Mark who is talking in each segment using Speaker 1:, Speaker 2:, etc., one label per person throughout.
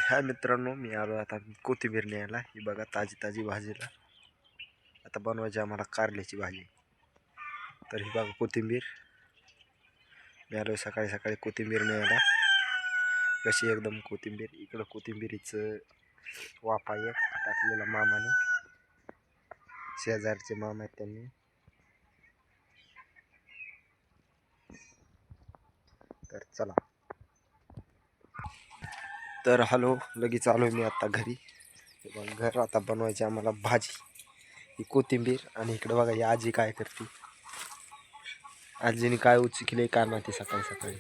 Speaker 1: ह्या मित्रांनो मी आलो आता कोथिंबीर न्यायला. ही बघा ताजी ताजी भाजीला. आता बनवायची आम्हाला कारल्याची भाजी. तर ही बघा कोथिंबीर. मी आलो सकाळी सकाळी कोथिंबीर न्यायला. कशी एकदम कोथिंबीर. इकडं कोथिंबीरीचं वाफा एक टाकलेला मामाने, शेजारचे मामा आहेत त्यांनी. तर चला. तर हॅलो, लगेच आलो मी आता घरी. घर आता बनवायची आम्हाला भाजी. ही कोथिंबीर आणि इकडे बघा ही आजी काय करते. आजीने काय उचकले काय माहिती सकाळी सकाळी.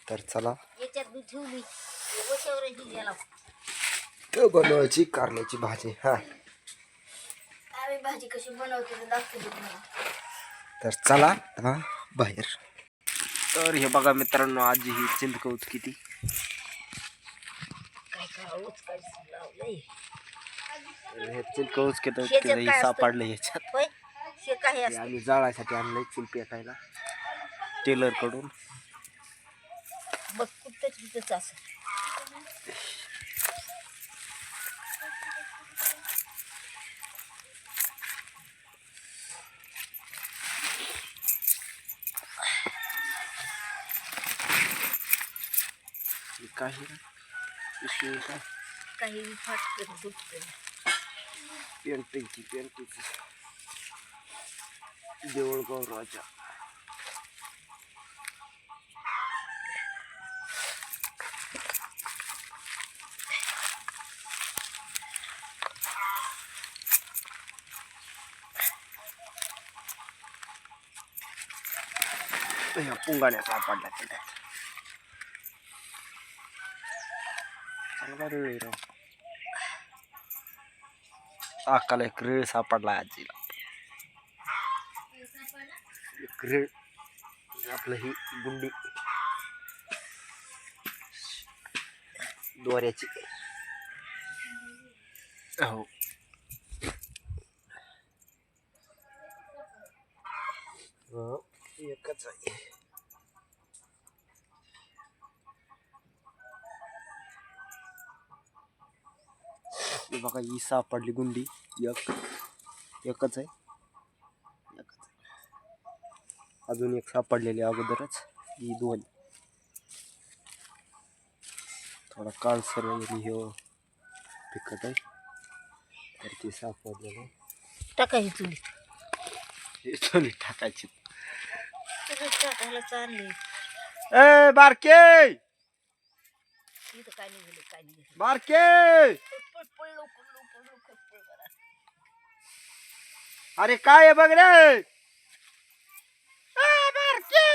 Speaker 1: तर चला बनवायची कारल्याची भाजी. हा
Speaker 2: भाजी कशी बनवते दाखवते तुम्हाला.
Speaker 1: तर चला बाहेर. तर हे बघा मित्रांनो, आजी ही चिंतकवच किती
Speaker 2: काय करावंच काय लावलंय.
Speaker 1: हे चिंतकवच किती सापडलं ह्याच्यात.
Speaker 2: होय हे काय असतं.
Speaker 1: आम्ही जाळासाठी आणलंय चूल पेटायला टेलर कडून.
Speaker 2: बघ कुठंच असं.
Speaker 1: काही
Speaker 2: काही फाटकन फुटकन
Speaker 1: पेंटिंगची देऊळगाव राजा. ह्या पुंगाण्या सापडल्या त्याच्यात. चांगला रेळ आहे राव. अक्काला एक रेळ सापडला आजीला. एक रेळ आपलं ही गुंडी दोऱ्याची. हो एकच आहे. बघा ही सापडली गुंडी. एकच आहे. अजून एक सापडलेली अगोदरच. ही दोन. थोडा काळसर वगैरे हे पिकत आहे. तर ती सापडलेलं
Speaker 2: टाकायची चुलीत.
Speaker 1: हे चुलीत टाकायची.
Speaker 2: टाकायला चालले.
Speaker 1: ए बारके
Speaker 2: इथं काय निघालं काय निघालं.
Speaker 1: बारके
Speaker 2: पळ लवकर पळ बरं.
Speaker 1: अरे काय आहे बघ रे. बारके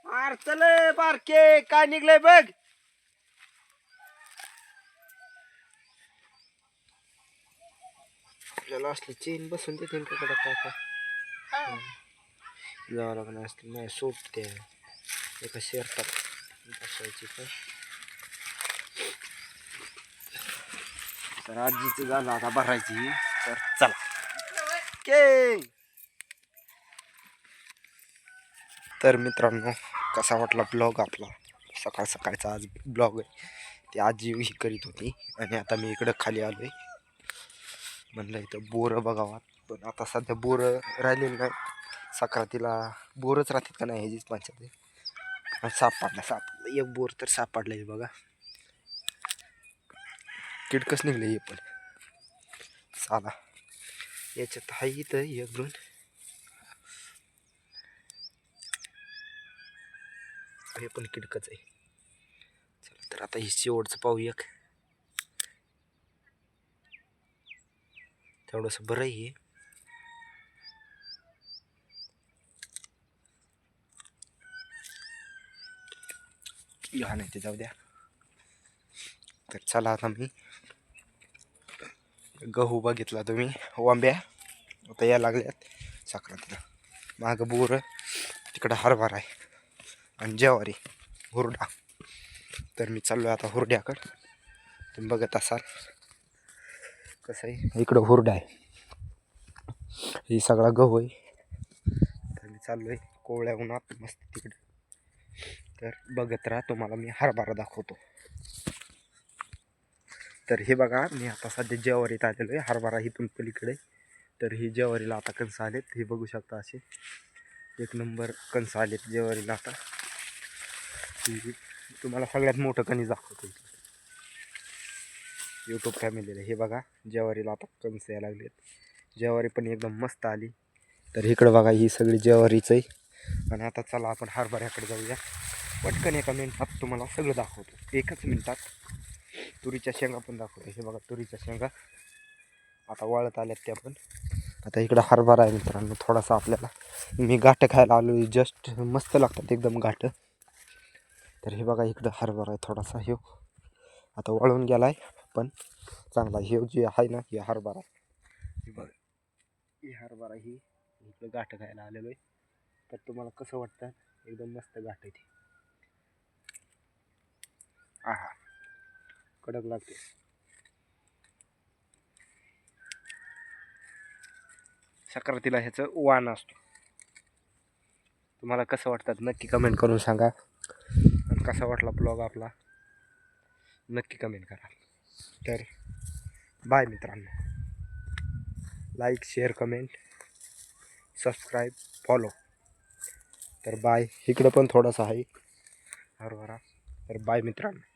Speaker 1: मार चले. बारके काय निघलंय बघ. आपल्याला असली चेन बसून देते का कडे काय जावं लागणार असली नाही सोपते. एका शेरतात बसायची काय. तर आजीचं झालं आता भरायची. तर चला के. तर मित्रांनो, कसा वाटला ब्लॉग आपला सकाळ सकाळचा आज ब्लॉग आहे. ती आजी ही करीत होती आणि आता मी इकडं खाली आलोय. म्हणलं इथं बोरं बघावा. पण आता सध्या बोरं राहिलेली नाही. सक्रातीला बोरच राहतात का नाही ह्याचीच पंचायत. सापडला एक बोर तर सापडलं बघा. किडकस निघले हे पण. साला याच्यात हा इथं एक दोन. हे पण किडकच आहे. चला तर आता हे शेवटचं पाहू एक. तेवढंस बरं आहे. हा नाही ते जाऊ द्या. तर चला आता मी गहू बघितला तुम्ही. वांब्या आता या लागल्यात सक्रातीला. मागं बोर, तिकडं हरभरा आहे आणि ज्वारी हुरडा. तर मी चाललो आता हुरड्याकडं. तुम्ही बघत असाल कसं आहे. इकडं हुरडा आहे. ही सगळा गहू आहे. तर मी चाललो आहे कोवळ्या उन्हात मस्त तिकडे. तर बघत राहा, तुम्हाला मी हरभरा दाखवतो. तर हे बघा, मी आता सध्या ज्वारीत आलेलो आहे, हरभरा इथून पलीकडे. तर ही ज्वारीला आता कणस आलेत, हे बघू शकता. असे एक नंबर कणस आलेत ज्वारीला आता. तुम्हाला सगळ्यात मोठं कणीस दाखवतो यूट्यूब फॅमिलीला. हे बघा, ज्वारीला आता कणस यायला लागलेत. ज्वारी पण एकदम मस्त आली. तर इकडं बघा, ही सगळी ज्वारीच आहे. आणि आता चला आपण हरभऱ्याकडे जाऊया. पटकन एका मिनिटात तुम्हाला सगळं दाखवतो, एकच मिनिटात. तुरीच्या शेंगा पण दाखवतो. हे बघा, तुरीच्या शेंगा आता वाळत आल्यात त्या पण. आता इकडं हरभरा आहे मित्रांनो. थोडासा आपल्याला, मी गाठं खायला आलो, जस्ट मस्त लागतात एकदम गाठं. तर हे बघा, इकडं हरभरा आहे थोडासा. ह्यो आता वळून गेला आहे पण चांगला. ह्यो जे आहे ना, हे हरभरा. हे बघा, ही हरभरा ही इकडं गाठं खायला आलेलो आहे. तर तुम्हाला कसं वाटतं? एकदम मस्त गाठ आहे ती. आहा, कडक लागते. सक्रातीला ह्याचं वाण असतो. तुम्हाला कसं वाटतात नक्की कमेंट करून सांगा. आणि कसा वाटला ब्लॉग आपला नक्की कमेंट करा. तर बाय मित्रांनो. Like, share, comment, subscribe, follow. तर बाय. इकडं पण थोडासा आहे हरभरा. तर बाय मित्रांनो.